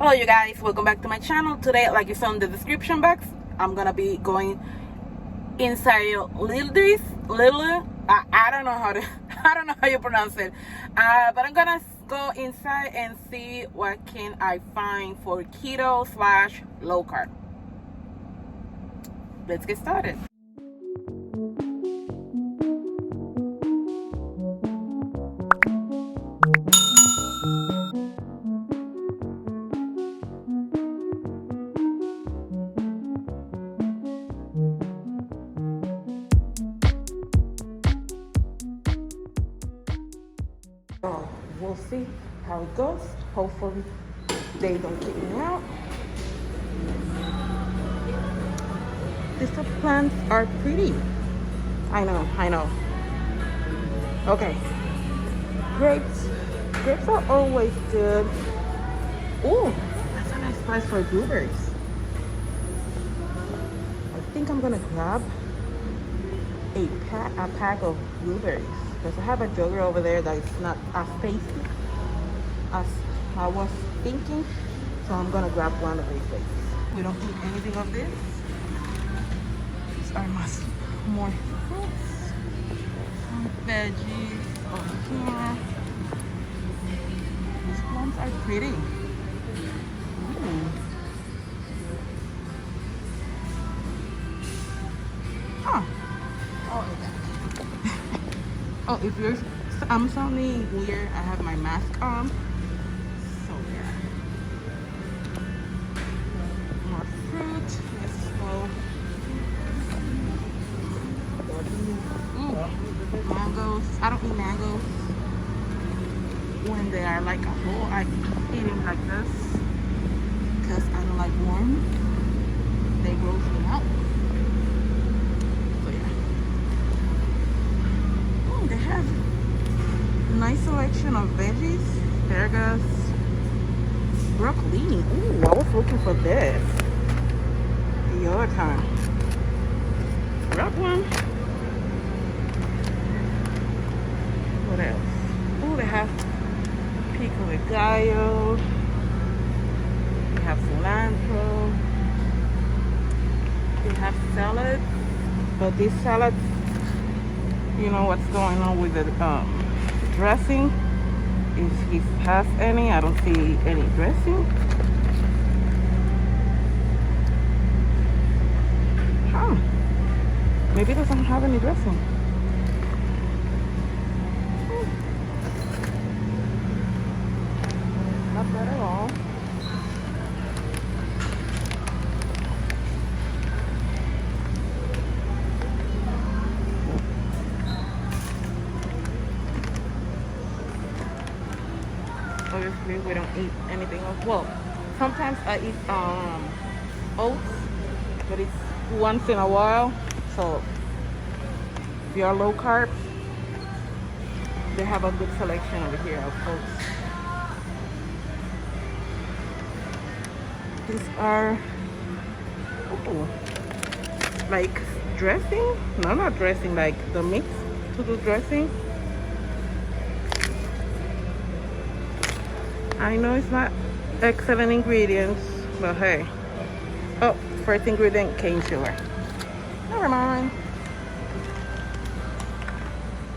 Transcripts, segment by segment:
Hello you guys, welcome back to my channel. Today, like you saw in the description box, I'm gonna be going inside Lidl. I don't know how to I don't know how you pronounce it, but I'm gonna go inside and see what can I find for keto / low carb. Let's get started. So we'll see how it goes. Hopefully they don't kick me out. These plants are pretty. I know. Okay. Grapes are always good. Oh, that's a nice price for blueberries. I think I'm gonna grab a pack of blueberries. Because I have a jogger over there that is not as tasty as I was thinking. So I'm gonna grab one of these things. We don't need anything of this. These are more fruits. Some veggies over here. These plants are pretty. Ooh. Huh. Oh, if you're, I'm sounding weird. I have my mask on. So yeah. More fruit. Let's go. Mangoes. I don't eat mangoes when they are like a whole. I eat them like this because I don't like warm. They gross me out. They have a nice selection of veggies, asparagus, broccolini. Ooh, I was looking for this the other time. Grab one. What else? Oh, they have pico de gallo. They have cilantro. They have salads, but these salads, you know what's going on with the dressing. If he has any, I don't see any dressing. Huh. Maybe it doesn't have any dressing. Not bad at all. Obviously, we don't eat anything else. Well, sometimes I eat oats, but it's once in a while. So if you are low carb, they have a good selection over here of oats. These are like dressing. No, not dressing, like the mix to do dressing. I know it's not excellent ingredients, but hey. Oh, first ingredient, cane sugar. Never mind.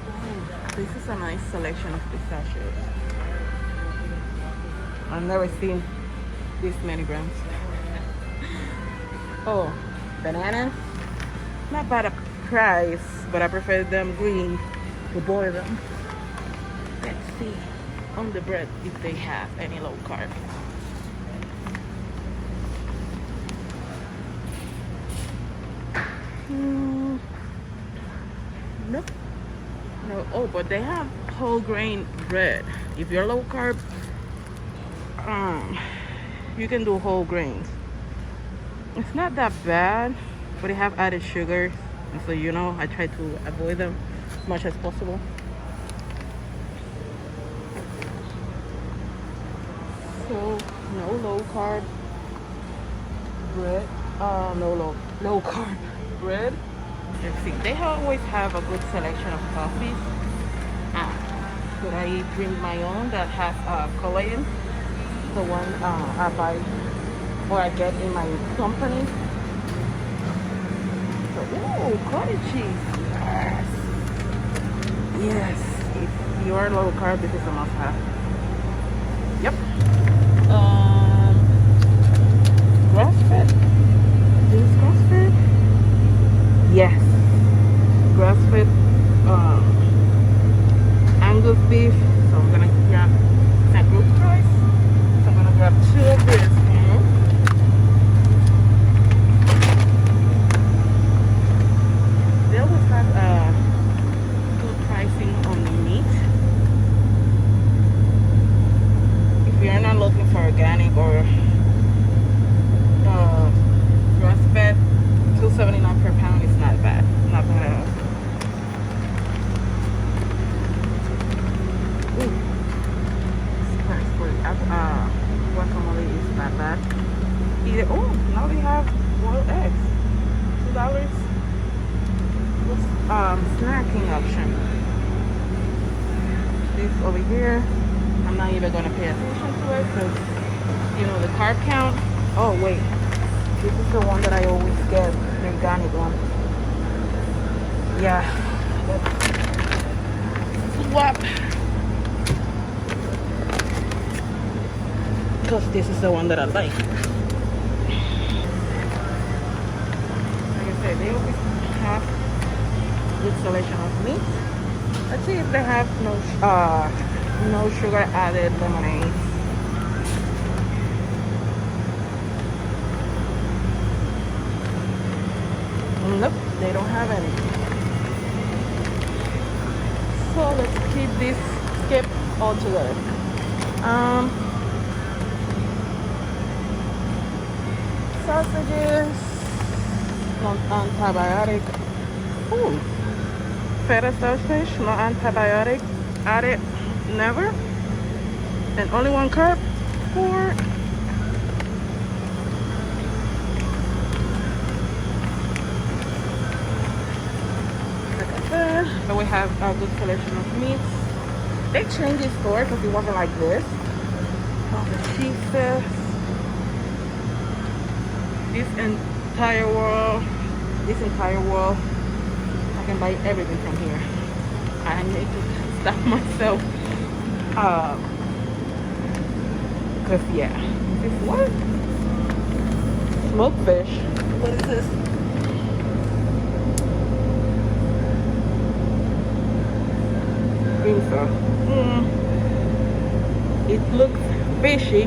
Ooh, this is a nice selection of pistachios. I've never seen this many grams. Oh, bananas. Not bad a price, but I prefer them green to boil them. Let's see on the bread if they have any low carb. Nope. No. Oh, but they have whole grain bread. If you're low carb, you can do whole grains. It's not that bad, but they have added sugar, and so you know I try to avoid them as much as possible. So no low carb bread. No low carb bread. Let's see. They always have a good selection of coffees. But I drink my own that has collagen. the one I buy or I get in my company. So, ooh, cottage cheese. Yes. Yes. If you are low carb, this is a must have. Yep. Grass fed. This is grass fed? Yes. Grass fed Angus beef. So I'm gonna grab that group price. So I'm gonna grab 2 of this. They always have good pricing on the meat. If you're not looking for organic or grass fed, $2.79 per pound is not bad. Not bad at all. Guacamole is not bad. Either, oh, now they have boiled eggs. $2. Snacking option. This over here, I'm not even gonna pay attention to it because you know the carb count. Oh wait, this is the one that I always get, the organic one. Yeah. Swap. Because this is the one that I like. Like I said, they always have good selection of meat. Let's see if they have no sugar added lemonade. Nope, they don't have any. So let's keep this skip all together. Sausages, non-antibiotic. Ooh, feta sausage, no antibiotic added, never, and only 1 carb for so we have a good selection of meats. They changed the store because it wasn't like this. Oh, the cheeses. This entire world, I can buy everything from here. I need to stop myself. Cause yeah, this is what? Smoked fish. What is this? Green sauce. It looks fishy.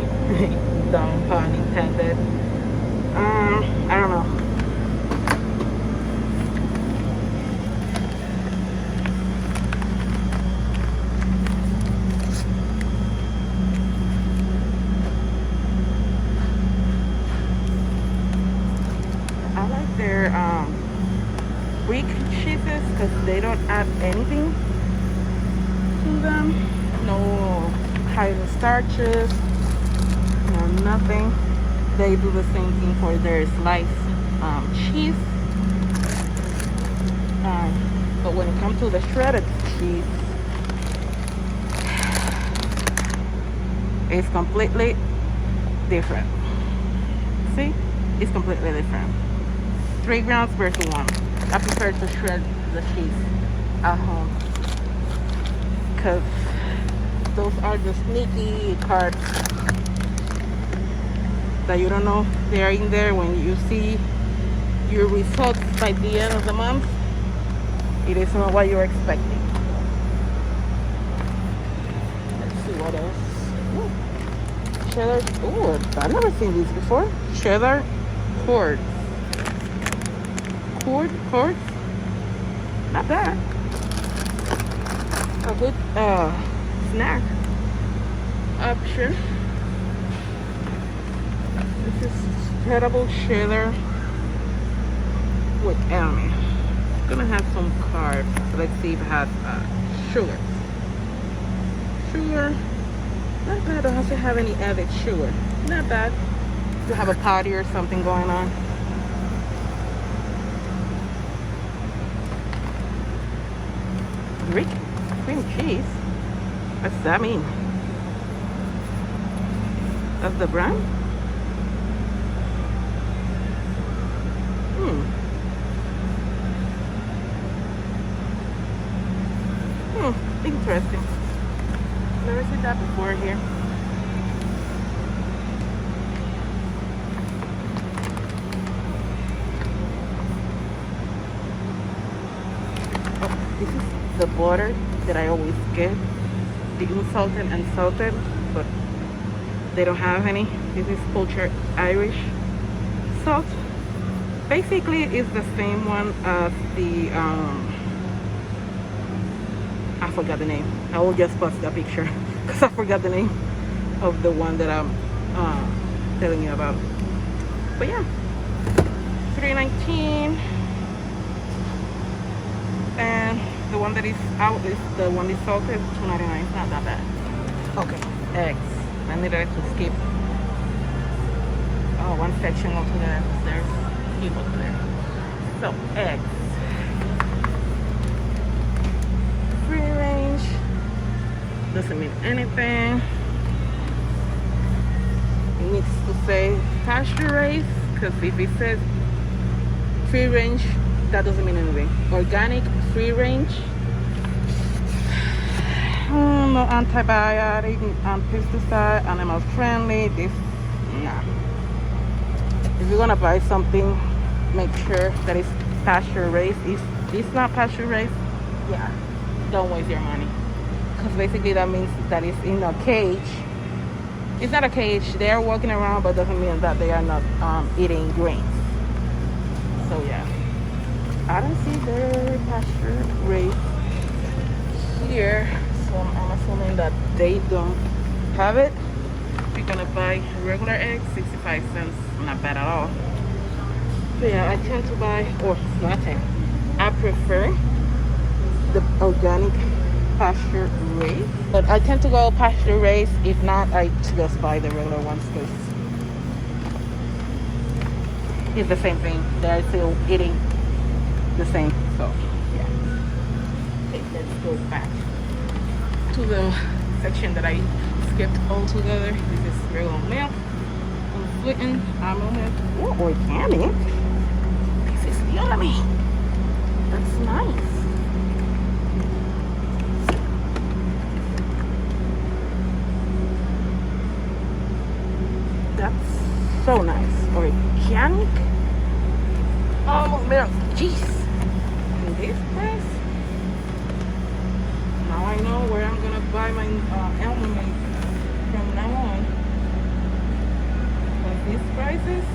Dumb pun intended. I don't know. I like their Greek cheeses because they don't add anything to them. No higher starches, no nothing. They do the same thing for their sliced cheese. But when it comes to the shredded cheese, it's completely different. See? It's completely different. 3 grams versus 1. I prefer to shred the cheese at home because those are the sneaky carbs that you don't know they are in there. When you see your results by the end of the month, it is not what you're expecting. Let's see what else. Ooh. Cheddar. Oh, I've never seen these before. Cheddar cords. Cords. Not bad. A good snack option. This is spreadable cheddar with almond. It's gonna have some carbs. Let's see if it has sugar. Not bad. It doesn't have any added sugar. Not bad. To have a party or something going on. Greek cream cheese. What's that mean? That's the brand. Hmm. Interesting. Never seen that before here. Oh, this is the butter that I always get. The unsalted and salted, but they don't have any. This is cultured Irish salt. Basically, it's the same one as the I forgot the name. I will just post a picture because I forgot the name of the one that I'm telling you about. But yeah, $3.19, and the one that is out is the one that's salted, $2.99. It's not that bad. Okay, eggs. I needed to skip one section altogether because there's people there. So eggs. Free range doesn't mean anything. It needs to say pasture raised, because if it says free range, that doesn't mean anything. Organic, free range, no antibiotic, pesticide, animal friendly. This, nah. If you're gonna buy something, make sure that it's pasture raised. If it's not pasture raised, yeah, don't waste your money, because basically that means that it's in a cage. It's not a cage. They are walking around, but doesn't mean that they are not eating grains. So yeah, I don't see their pasture raised here, so I'm assuming that they don't have it. We're gonna buy regular eggs, 65 cents, not bad at all. So yeah, I tend to buy, or nothing, I prefer the organic pasture raised, but I tend to go pasture raised. If not, I just buy the regular ones because it's the same thing. They're still eating the same. So yeah, okay, let's go back to the section that I skipped altogether. This is regular milk, unsweetened almond milk. Oh, organic. This is yummy. That's nice. That's so nice. Organic almond milk. Jeez. And this price. Now I know where I'm gonna buy my almond milk from now on. But these prices.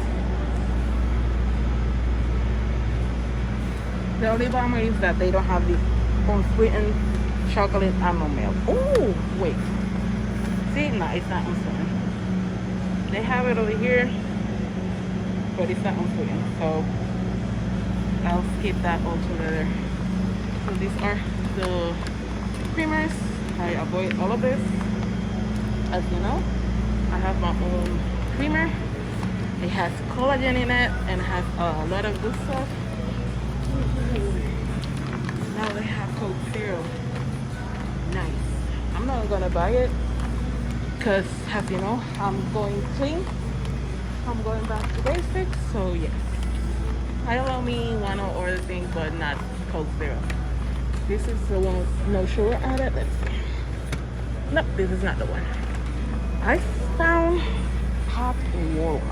The only bummer is that they don't have the unsweetened chocolate almond milk. Oh, wait. See, no, it's not unsweetened. They have it over here, but it's not unsweetened, so I'll skip that altogether. So these are the creamers. I avoid all of this. As you know, I have my own creamer. It has collagen in it and has a lot of good stuff. Now they have Coke Zero. Nice. I'm not gonna buy it because, as you know, I'm going clean. I'm going back to basics. So yes, I allow me one or other thing, but not Coke Zero. This is the one with no sugar added. Let's see. Nope, this is not the one. I found Hot Walnut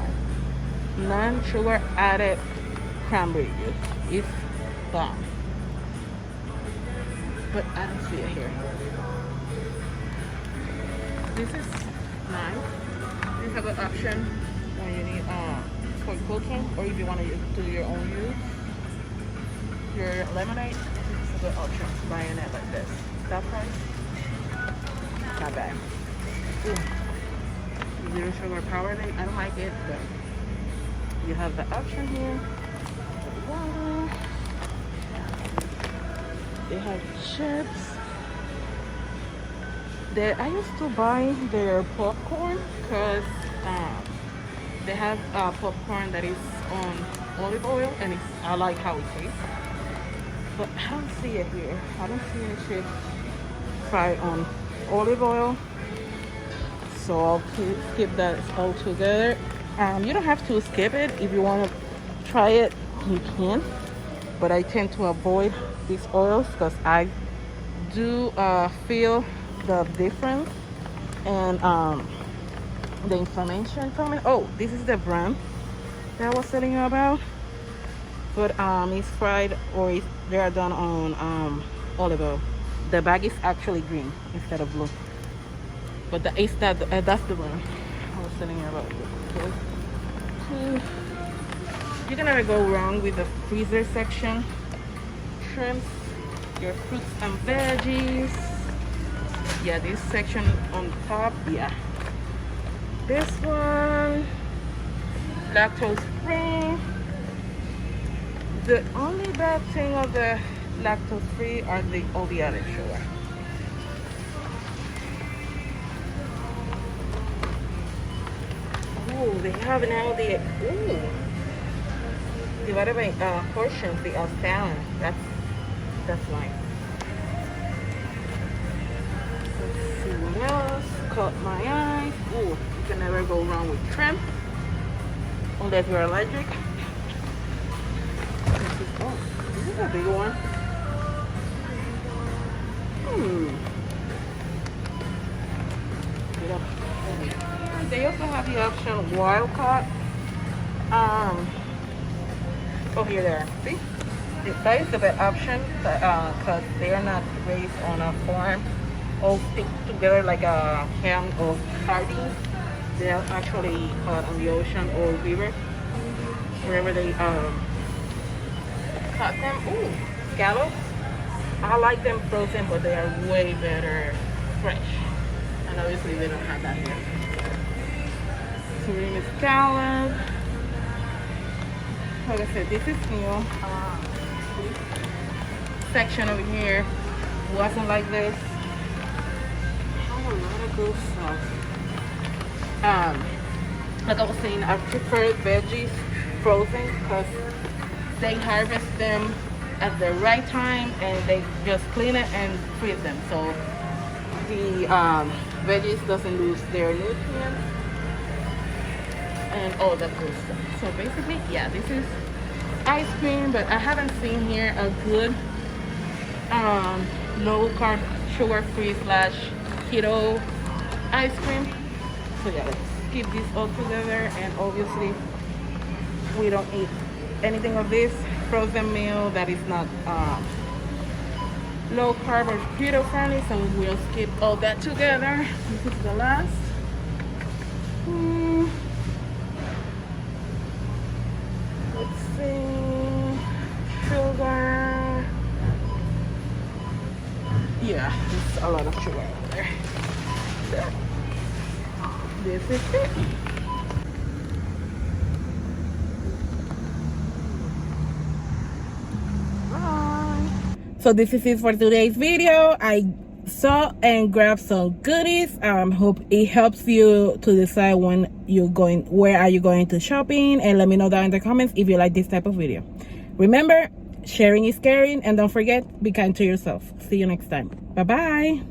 non-sugar added cranberry juice. It's bomb, but I don't see it here. This is nice. This have an option when you need for cooking, or if you want to do your own use. Your lemonade, this is a good option. Buying it like this. That price, not bad. Ooh. Zero sugar Powerade. I don't like it, but you have the option here. Water. They have chips. I used to buy their popcorn because they have popcorn that is on olive oil, and I like how it tastes. But I don't see it here. I don't see any chips fried on olive oil. So I'll skip that all together. You don't have to skip it. If you want to try it, you can. But I tend to avoid these oils because I do feel the difference and the inflammation from it. Oh, this is the brand that I was telling you about. But it's fried, or they are done on olive oil. The bag is actually green instead of blue. But that's the one I was telling you about. You can never go wrong with the freezer section. Shrimps, your fruits and veggies. Yeah, this section on top. Yeah, this one, lactose free. The only bad thing of the lactose free are all the added sugar. Oh, they have now the divided by portions, the salad. That's nice. Let's see what else caught my eye. Ooh, you can never go wrong with shrimp unless you're allergic. This is a big one. They also have the option wild caught. Oh, here they are. See, that is the best option because they are not raised on a farm, all stick together like a can of sardines. They are actually caught on the ocean or river, wherever they caught them. Ooh, scallops. I like them frozen, but they are way better fresh. And obviously they don't have that here. Surimi scallop. Like I said, this is new. This section over here wasn't like this. Oh, a lot of good stuff. Like I was saying, I prefer veggies frozen because they harvest them at the right time and they just clean it and freeze them, so the veggies doesn't lose their nutrients and all that good stuff. So basically, yeah, this is ice cream, but I haven't seen here a good low carb, sugar free / keto ice cream. So yeah, let's keep this all together. And obviously we don't eat anything of this frozen meal that is not low carb or keto friendly, so we'll skip all that together. This is the last. Let's see, sugar. Yeah, there's a lot of sugar over there. This is it. So this is it for today's video. I saw and grabbed some goodies. Hope it helps you to decide where are you going to shopping, and let me know down in the comments if you like this type of video. Remember, sharing is caring, and don't forget, be kind to yourself. See you next time. Bye bye.